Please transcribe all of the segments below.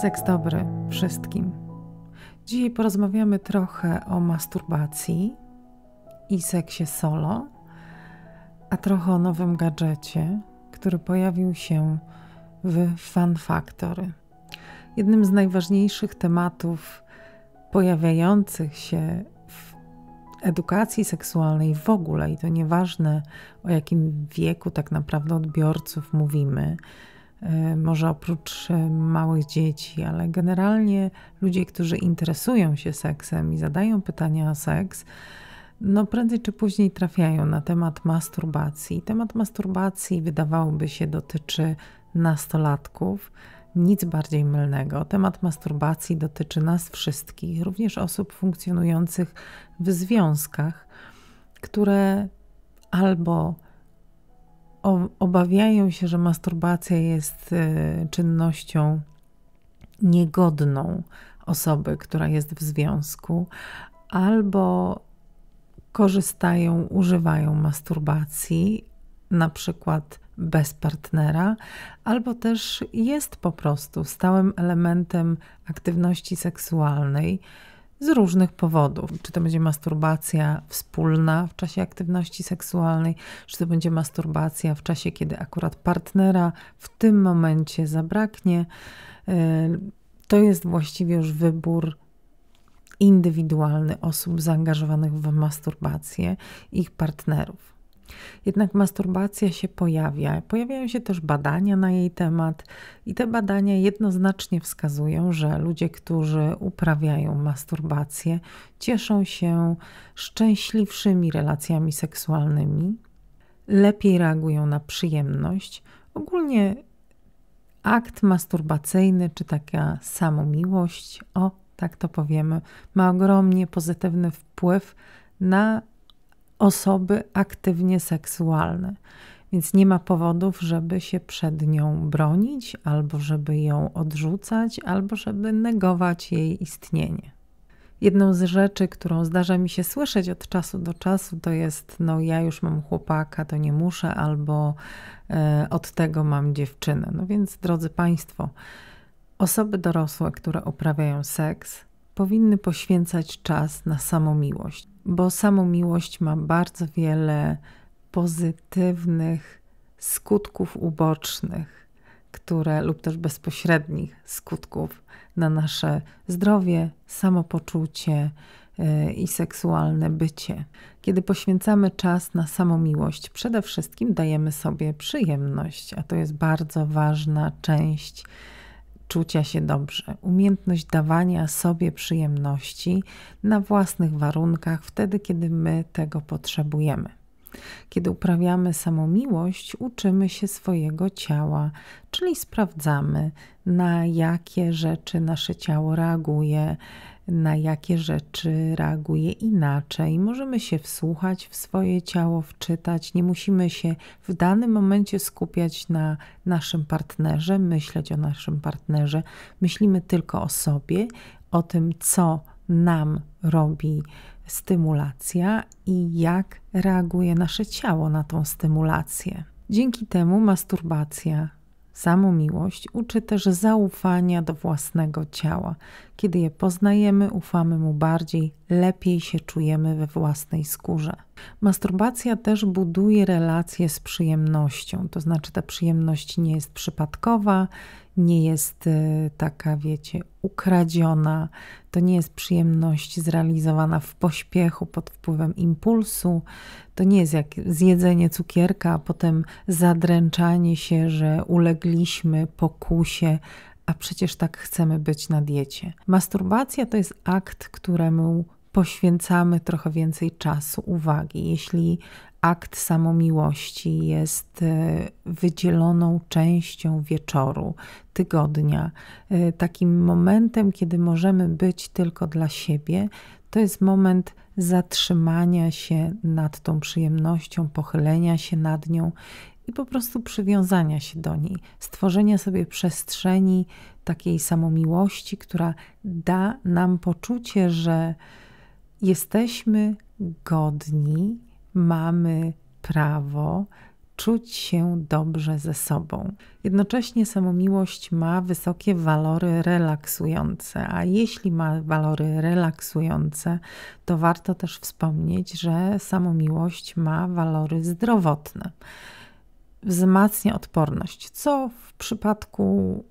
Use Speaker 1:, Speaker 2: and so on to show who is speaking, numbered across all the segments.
Speaker 1: Seks dobry wszystkim. Dzisiaj porozmawiamy trochę o masturbacji i seksie solo, a trochę o nowym gadżecie, który pojawił się w Fun Factory. Jednym z najważniejszych tematów pojawiających się w edukacji seksualnej w ogóle, i to nieważne o jakim wieku tak naprawdę odbiorców mówimy, może oprócz małych dzieci, ale generalnie ludzie, którzy interesują się seksem i zadają pytania o seks, prędzej czy później trafiają na temat masturbacji. Temat masturbacji wydawałoby się dotyczy nastolatków, nic bardziej mylnego. Temat masturbacji dotyczy nas wszystkich, również osób funkcjonujących w związkach, które albo obawiają się, że masturbacja jest czynnością niegodną osoby, która jest w związku, albo korzystają, używają masturbacji, na przykład bez partnera, albo też jest po prostu stałym elementem aktywności seksualnej z różnych powodów. Czy to będzie masturbacja wspólna w czasie aktywności seksualnej, czy to będzie masturbacja w czasie, kiedy akurat partnera w tym momencie zabraknie. To jest właściwie już wybór indywidualny osób zaangażowanych w masturbację, ich partnerów. Jednak masturbacja się pojawiają się też badania na jej temat i te badania jednoznacznie wskazują, że ludzie, którzy uprawiają masturbację, cieszą się szczęśliwszymi relacjami seksualnymi, lepiej reagują na przyjemność. Ogólnie akt masturbacyjny czy taka samomiłość, tak to powiemy, ma ogromnie pozytywny wpływ na osoby aktywnie seksualne, więc nie ma powodów, żeby się przed nią bronić, albo żeby ją odrzucać, albo żeby negować jej istnienie. Jedną z rzeczy, którą zdarza mi się słyszeć od czasu do czasu, to jest: ja już mam chłopaka, to nie muszę, albo od tego mam dziewczynę. Więc drodzy Państwo, osoby dorosłe, które uprawiają seks, powinny poświęcać czas na samomiłość, bo samomiłość ma bardzo wiele pozytywnych skutków ubocznych, lub też bezpośrednich skutków na nasze zdrowie, samopoczucie i seksualne bycie. Kiedy poświęcamy czas na samomiłość, przede wszystkim dajemy sobie przyjemność, a to jest bardzo ważna część czucia się dobrze. Umiejętność dawania sobie przyjemności na własnych warunkach, wtedy, kiedy my tego potrzebujemy. Kiedy uprawiamy samomiłość, uczymy się swojego ciała, czyli sprawdzamy, na jakie rzeczy nasze ciało reaguje, na jakie rzeczy reaguje inaczej. Możemy się wsłuchać w swoje ciało, wczytać. Nie musimy się w danym momencie skupiać na naszym partnerze, myśleć o naszym partnerze. Myślimy tylko o sobie, o tym, co nam robi stymulacja i jak reaguje nasze ciało na tą stymulację. Dzięki temu masturbacja, samomiłość uczy też zaufania do własnego ciała. Kiedy je poznajemy, ufamy mu bardziej, lepiej się czujemy we własnej skórze. Masturbacja też buduje relacje z przyjemnością, to znaczy ta przyjemność nie jest przypadkowa, nie jest taka, ukradziona. To nie jest przyjemność zrealizowana w pośpiechu, pod wpływem impulsu. To nie jest jak zjedzenie cukierka, a potem zadręczanie się, że ulegliśmy pokusie, a przecież tak chcemy być na diecie. Masturbacja to jest akt, któremu poświęcamy trochę więcej czasu, uwagi. Jeśli akt samomiłości jest wydzieloną częścią wieczoru, tygodnia, takim momentem, kiedy możemy być tylko dla siebie, to jest moment zatrzymania się nad tą przyjemnością, pochylenia się nad nią i po prostu przywiązania się do niej, stworzenia sobie przestrzeni takiej samomiłości, która da nam poczucie, że jesteśmy godni, mamy prawo czuć się dobrze ze sobą. Jednocześnie samomiłość ma wysokie walory relaksujące, a jeśli ma walory relaksujące, to warto też wspomnieć, że samomiłość ma walory zdrowotne. Wzmacnia odporność, co w przypadku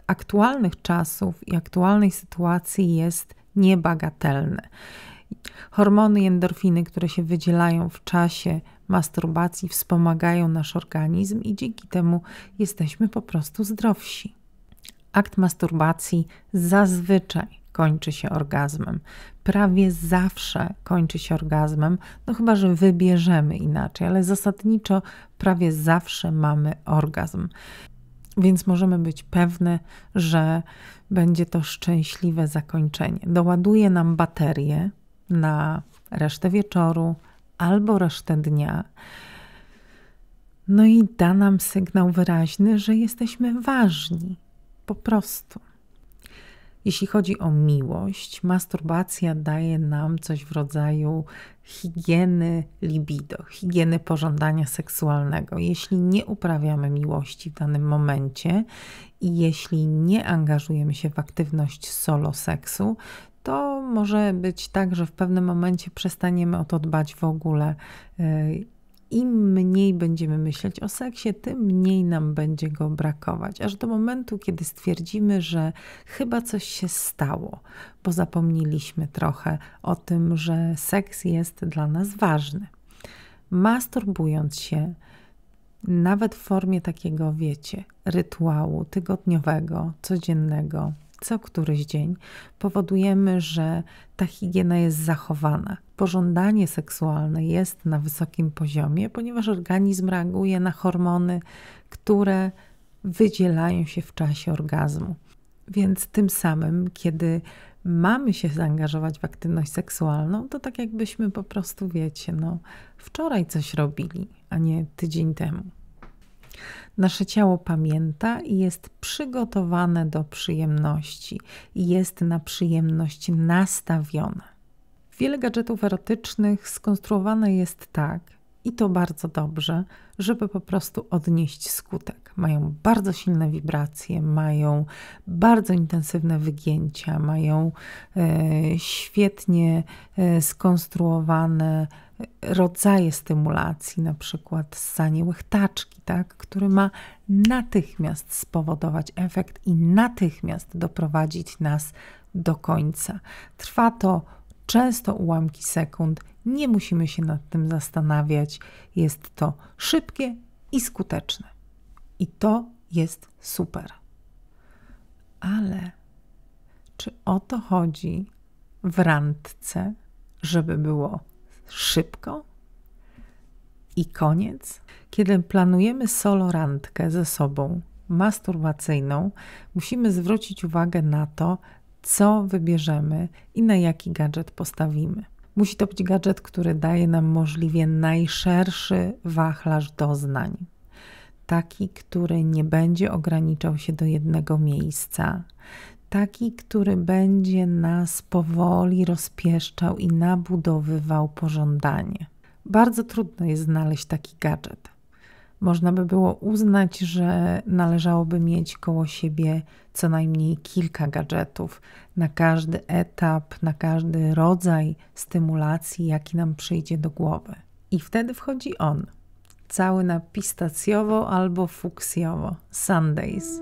Speaker 1: aktualnych czasów i aktualnej sytuacji jest niebagatelne. Hormony i endorfiny, które się wydzielają w czasie masturbacji, wspomagają nasz organizm i dzięki temu jesteśmy po prostu zdrowsi. Akt masturbacji zazwyczaj kończy się orgazmem. Prawie zawsze kończy się orgazmem, no chyba że wybierzemy inaczej, ale zasadniczo prawie zawsze mamy orgazm. Więc możemy być pewne, że będzie to szczęśliwe zakończenie. Doładuje nam baterię na resztę wieczoru albo resztę dnia. No i da nam sygnał wyraźny, że jesteśmy ważni. Po prostu. Jeśli chodzi o miłość, masturbacja daje nam coś w rodzaju higieny libido, higieny pożądania seksualnego. Jeśli nie uprawiamy miłości w danym momencie i jeśli nie angażujemy się w aktywność solo seksu, to może być tak, że w pewnym momencie przestaniemy o to dbać w ogóle. Im mniej będziemy myśleć o seksie, tym mniej nam będzie go brakować. Aż do momentu, kiedy stwierdzimy, że chyba coś się stało, bo zapomnieliśmy trochę o tym, że seks jest dla nas ważny. Masturbując się, nawet w formie takiego, wiecie, rytuału tygodniowego, codziennego, co któryś dzień, powodujemy, że ta higiena jest zachowana. Pożądanie seksualne jest na wysokim poziomie, ponieważ organizm reaguje na hormony, które wydzielają się w czasie orgazmu. Więc tym samym, kiedy mamy się zaangażować w aktywność seksualną, to tak jakbyśmy po prostu, wiecie, wczoraj coś robili, a nie tydzień temu. Nasze ciało pamięta i jest przygotowane do przyjemności i jest na przyjemność nastawione. Wiele gadżetów erotycznych skonstruowane jest tak, i to bardzo dobrze, żeby po prostu odnieść skutek. Mają bardzo silne wibracje, mają bardzo intensywne wygięcia, mają świetnie skonstruowane rodzaje stymulacji, na przykład ssanie łechtaczki, tak, który ma natychmiast spowodować efekt i natychmiast doprowadzić nas do końca. Trwa to często ułamki sekund, nie musimy się nad tym zastanawiać. Jest to szybkie i skuteczne. I to jest super. Ale czy o to chodzi w randce, żeby było szybko i koniec? Kiedy planujemy solo randkę ze sobą masturbacyjną, musimy zwrócić uwagę na to, co wybierzemy i na jaki gadżet postawimy. Musi to być gadżet, który daje nam możliwie najszerszy wachlarz doznań. Taki, który nie będzie ograniczał się do jednego miejsca. Taki, który będzie nas powoli rozpieszczał i nabudowywał pożądanie. Bardzo trudno jest znaleźć taki gadżet. Można by było uznać, że należałoby mieć koło siebie co najmniej kilka gadżetów na każdy etap, na każdy rodzaj stymulacji, jaki nam przyjdzie do głowy. I wtedy wchodzi on, cały na pistacjowo albo fuksjowo, Sundays.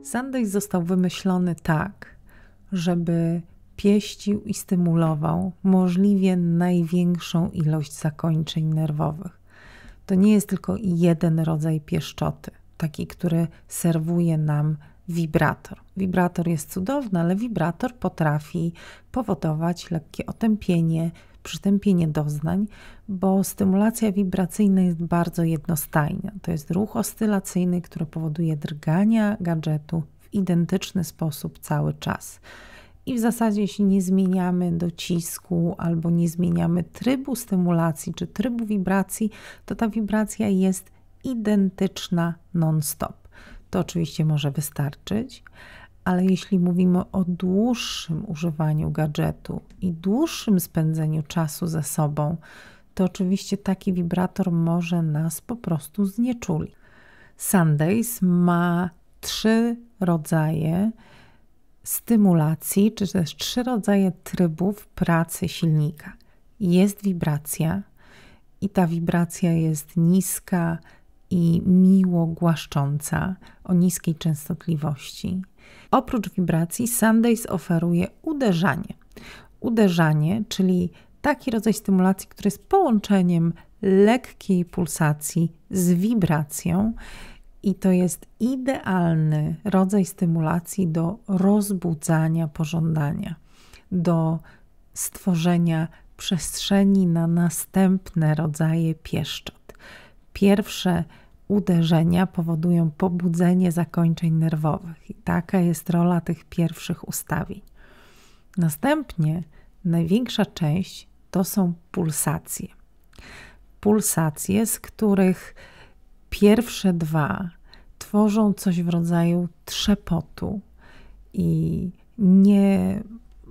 Speaker 1: Sundays został wymyślony tak, żeby pieścił i stymulował możliwie największą ilość zakończeń nerwowych. To nie jest tylko jeden rodzaj pieszczoty, taki, który serwuje nam wibrator. Wibrator jest cudowny, ale wibrator potrafi powodować lekkie otępienie, przytępienie doznań, bo stymulacja wibracyjna jest bardzo jednostajna. To jest ruch oscylacyjny, który powoduje drgania gadżetu w identyczny sposób cały czas. I w zasadzie, jeśli nie zmieniamy docisku albo nie zmieniamy trybu stymulacji czy trybu wibracji, to ta wibracja jest identyczna non-stop. To oczywiście może wystarczyć, ale jeśli mówimy o dłuższym używaniu gadżetu i dłuższym spędzeniu czasu ze sobą, to oczywiście taki wibrator może nas po prostu znieczulić. Sundays ma 3 rodzaje stymulacji, czy też 3 rodzaje trybów pracy silnika. Jest wibracja i ta wibracja jest niska i miło głaszcząca, o niskiej częstotliwości. Oprócz wibracji Sundays oferuje uderzanie. Uderzanie, czyli taki rodzaj stymulacji, który jest połączeniem lekkiej pulsacji z wibracją i to jest idealny rodzaj stymulacji do rozbudzania pożądania, do stworzenia przestrzeni na następne rodzaje pieszczot. Pierwsze uderzenia powodują pobudzenie zakończeń nerwowych i taka jest rola tych pierwszych ustawień. Następnie największa część to są pulsacje. Pulsacje, z których pierwsze 2 tworzą coś w rodzaju trzepotu i nie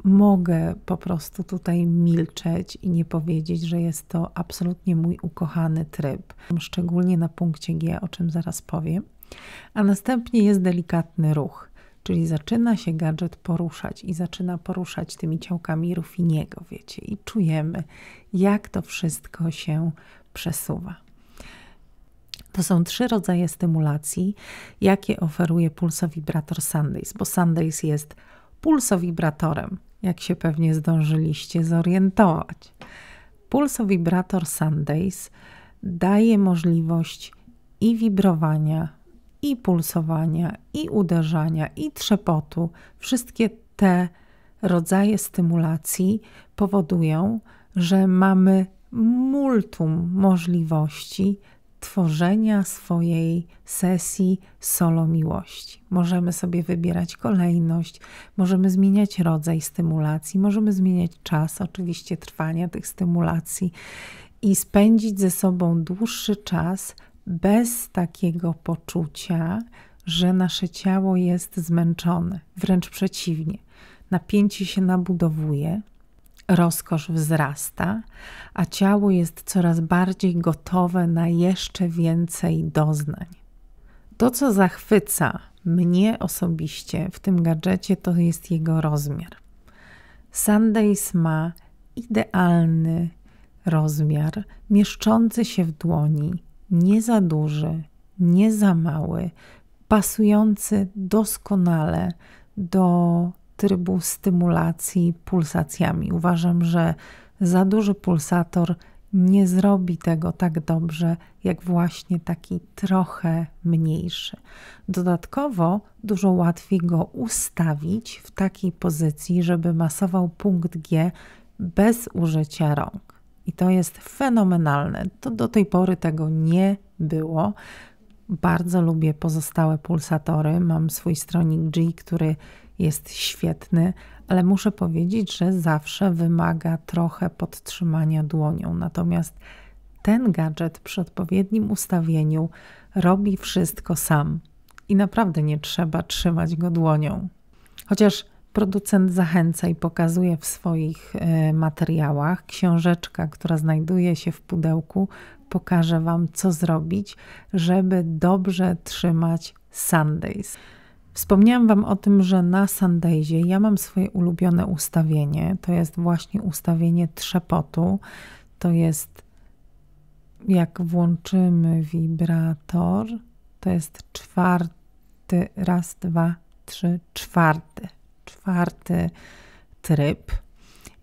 Speaker 1: mogę po prostu tutaj milczeć i nie powiedzieć, że jest to absolutnie mój ukochany tryb, szczególnie na punkcie G, o czym zaraz powiem. A następnie jest delikatny ruch, czyli zaczyna się gadżet poruszać i zaczyna poruszać tymi ciałkami Ruffiniego, wiecie, i czujemy, jak to wszystko się przesuwa. To są 3 rodzaje stymulacji, jakie oferuje pulsowibrator Sundays, bo Sundays jest pulsowibratorem, jak się pewnie zdążyliście zorientować. Pulsowibrator Sundays daje możliwość i wibrowania, i pulsowania, i uderzania, i trzepotu. Wszystkie te rodzaje stymulacji powodują, że mamy multum możliwości tworzenia swojej sesji solo miłości. Możemy sobie wybierać kolejność, możemy zmieniać rodzaj stymulacji, możemy zmieniać czas oczywiście trwania tych stymulacji i spędzić ze sobą dłuższy czas bez takiego poczucia, że nasze ciało jest zmęczone. Wręcz przeciwnie, napięcie się nabudowuje, rozkosz wzrasta, a ciało jest coraz bardziej gotowe na jeszcze więcej doznań. To, co zachwyca mnie osobiście w tym gadżecie, to jest jego rozmiar. Sundays ma idealny rozmiar, mieszczący się w dłoni, nie za duży, nie za mały, pasujący doskonale do trybu stymulacji pulsacjami. Uważam, że za duży pulsator nie zrobi tego tak dobrze, jak właśnie taki trochę mniejszy. Dodatkowo dużo łatwiej go ustawić w takiej pozycji, żeby masował punkt G bez użycia rąk. I to jest fenomenalne. To do tej pory tego nie było. Bardzo lubię pozostałe pulsatory. Mam swój stronik G, który jest świetny, ale muszę powiedzieć, że zawsze wymaga trochę podtrzymania dłonią. Natomiast ten gadżet przy odpowiednim ustawieniu robi wszystko sam i naprawdę nie trzeba trzymać go dłonią. Chociaż producent zachęca i pokazuje w swoich materiałach, książeczka, która znajduje się w pudełku, pokaże Wam, co zrobić, żeby dobrze trzymać Sundays. Wspomniałam Wam o tym, że na Sundaysie ja mam swoje ulubione ustawienie. To jest właśnie ustawienie trzepotu. To jest, jak włączymy wibrator, to jest 4, raz, 2, 3, 4 tryb.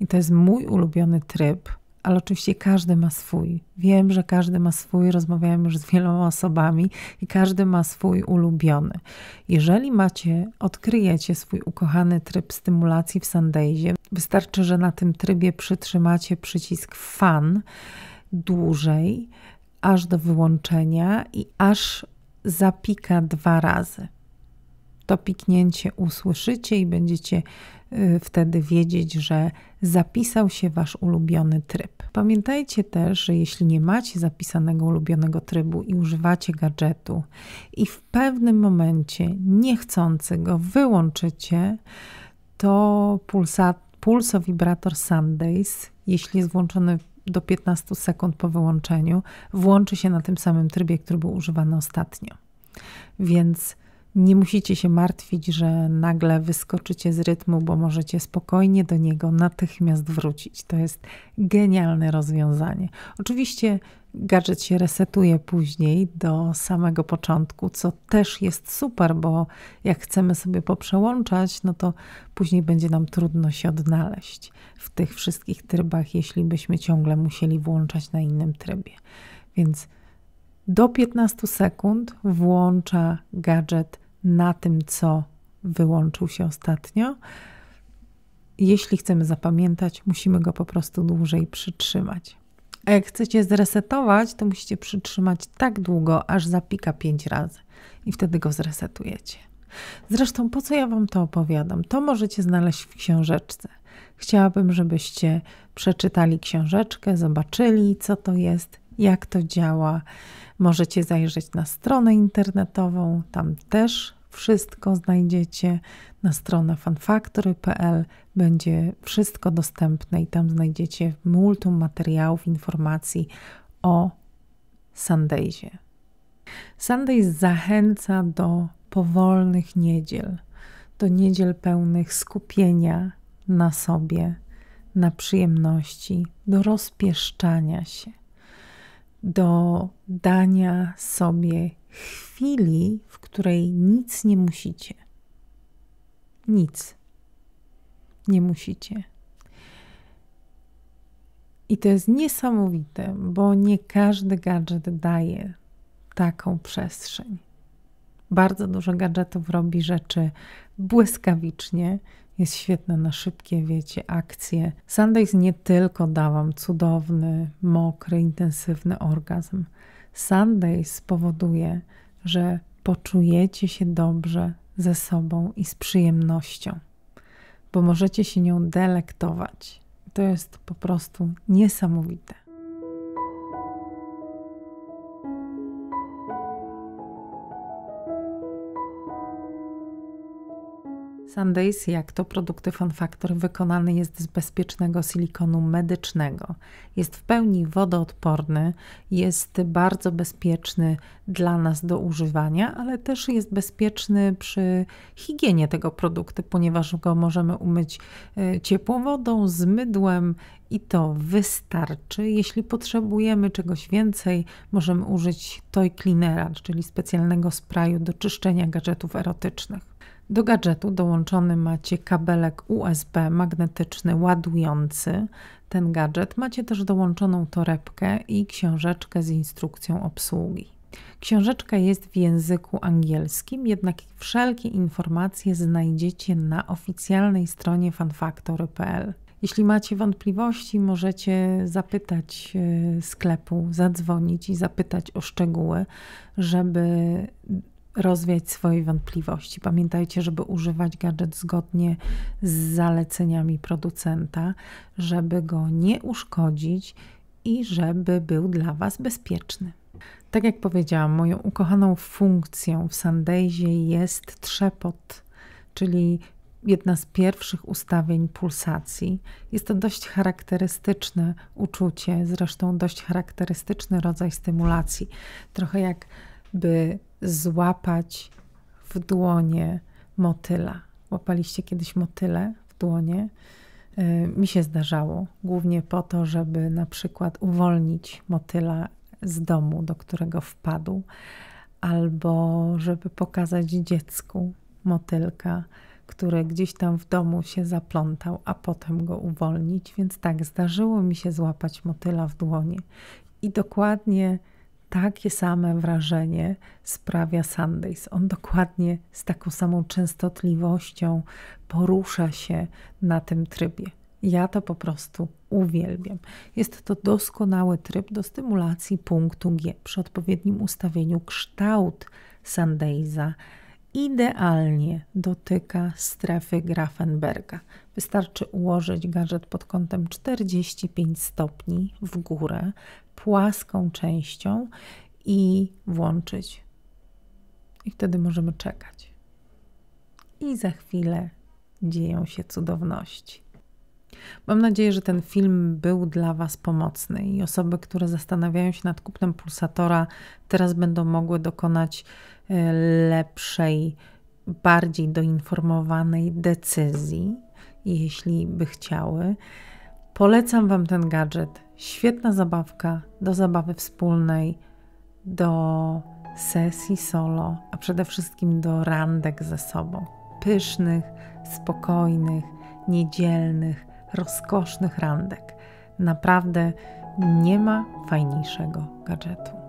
Speaker 1: I to jest mój ulubiony tryb, ale oczywiście każdy ma swój. Wiem, że każdy ma swój, rozmawiałem już z wieloma osobami i każdy ma swój ulubiony. Jeżeli odkryjecie swój ukochany tryb stymulacji w Sundaysie, wystarczy, że na tym trybie przytrzymacie przycisk Fun dłużej, aż do wyłączenia i aż zapika 2 razy. To piknięcie usłyszycie i będziecie wtedy wiedzieć, że zapisał się wasz ulubiony tryb. Pamiętajcie też, że jeśli nie macie zapisanego ulubionego trybu i używacie gadżetu i w pewnym momencie niechcący go wyłączycie, to pulsowibrator Sundays, jeśli jest włączony do 15 sekund po wyłączeniu, włączy się na tym samym trybie, który był używany ostatnio. Więc nie musicie się martwić, że nagle wyskoczycie z rytmu, bo możecie spokojnie do niego natychmiast wrócić. To jest genialne rozwiązanie. Oczywiście gadżet się resetuje później do samego początku, co też jest super, bo jak chcemy sobie poprzełączać, no to później będzie nam trudno się odnaleźć w tych wszystkich trybach, jeśli byśmy ciągle musieli włączać na innym trybie. Więc do 15 sekund włącza gadżet na tym, co wyłączył się ostatnio. Jeśli chcemy zapamiętać, musimy go po prostu dłużej przytrzymać. A jak chcecie zresetować, to musicie przytrzymać tak długo, aż zapika 5 razy i wtedy go zresetujecie. Zresztą po co ja wam to opowiadam? To możecie znaleźć w książeczce. Chciałabym, żebyście przeczytali książeczkę, zobaczyli, co to jest, jak to działa. Możecie zajrzeć na stronę internetową, tam też wszystko znajdziecie. Na stronę funfactory.pl będzie wszystko dostępne i tam znajdziecie multum materiałów, informacji o Sundaysie. Sundays zachęca do powolnych niedziel, do niedziel pełnych skupienia na sobie, na przyjemności, do rozpieszczania się, do dania sobie chwili, w której nic nie musicie. Nic nie musicie. I to jest niesamowite, bo nie każdy gadżet daje taką przestrzeń. Bardzo dużo gadżetów robi rzeczy błyskawicznie, jest świetne na szybkie, wiecie, akcje. Sundays nie tylko da wam cudowny, mokry, intensywny orgazm. Sundays spowoduje, że poczujecie się dobrze ze sobą i z przyjemnością, bo możecie się nią delektować. To jest po prostu niesamowite. Sundays, jak to produkty Fun Factory, wykonany jest z bezpiecznego silikonu medycznego. Jest w pełni wodoodporny, jest bardzo bezpieczny dla nas do używania, ale też jest bezpieczny przy higienie tego produktu, ponieważ go możemy umyć ciepłą wodą, z mydłem i to wystarczy. Jeśli potrzebujemy czegoś więcej, możemy użyć toy cleanera, czyli specjalnego sprayu do czyszczenia gadżetów erotycznych. Do gadżetu dołączony macie kabelek USB magnetyczny ładujący ten gadżet. Macie też dołączoną torebkę i książeczkę z instrukcją obsługi. Książeczka jest w języku angielskim, jednak wszelkie informacje znajdziecie na oficjalnej stronie funfactory.pl. Jeśli macie wątpliwości, możecie zapytać sklepu, zadzwonić i zapytać o szczegóły, żeby rozwiać swoje wątpliwości. Pamiętajcie, żeby używać gadżet zgodnie z zaleceniami producenta, żeby go nie uszkodzić i żeby był dla Was bezpieczny. Tak jak powiedziałam, moją ukochaną funkcją w Sundaysie jest trzepot, czyli jedna z pierwszych ustawień pulsacji. Jest to dość charakterystyczne uczucie, zresztą dość charakterystyczny rodzaj stymulacji. Trochę jakby złapać w dłonie motyla. Łapaliście kiedyś motyle w dłonie? Mi się zdarzało, głównie po to, żeby na przykład uwolnić motyla z domu, do którego wpadł, albo żeby pokazać dziecku motylka, który gdzieś tam w domu się zaplątał, a potem go uwolnić. Więc tak, zdarzyło mi się złapać motyla w dłonie. I dokładnie takie same wrażenie sprawia Sundays. On dokładnie z taką samą częstotliwością porusza się na tym trybie. Ja to po prostu uwielbiam. Jest to doskonały tryb do stymulacji punktu G. Przy odpowiednim ustawieniu kształt Sundaysa idealnie dotyka strefy Grafenberga. Wystarczy ułożyć gadżet pod kątem 45 stopni w górę, płaską częścią i włączyć. I wtedy możemy czekać. I za chwilę dzieją się cudowności. Mam nadzieję, że ten film był dla Was pomocny i osoby, które zastanawiają się nad kupnem pulsatora, teraz będą mogły dokonać lepszej, bardziej doinformowanej decyzji, jeśli by chciały. Polecam Wam ten gadżet. Świetna zabawka do zabawy wspólnej, do sesji solo, a przede wszystkim do randek ze sobą. Pysznych, spokojnych, niedzielnych, rozkosznych randek. Naprawdę nie ma fajniejszego gadżetu.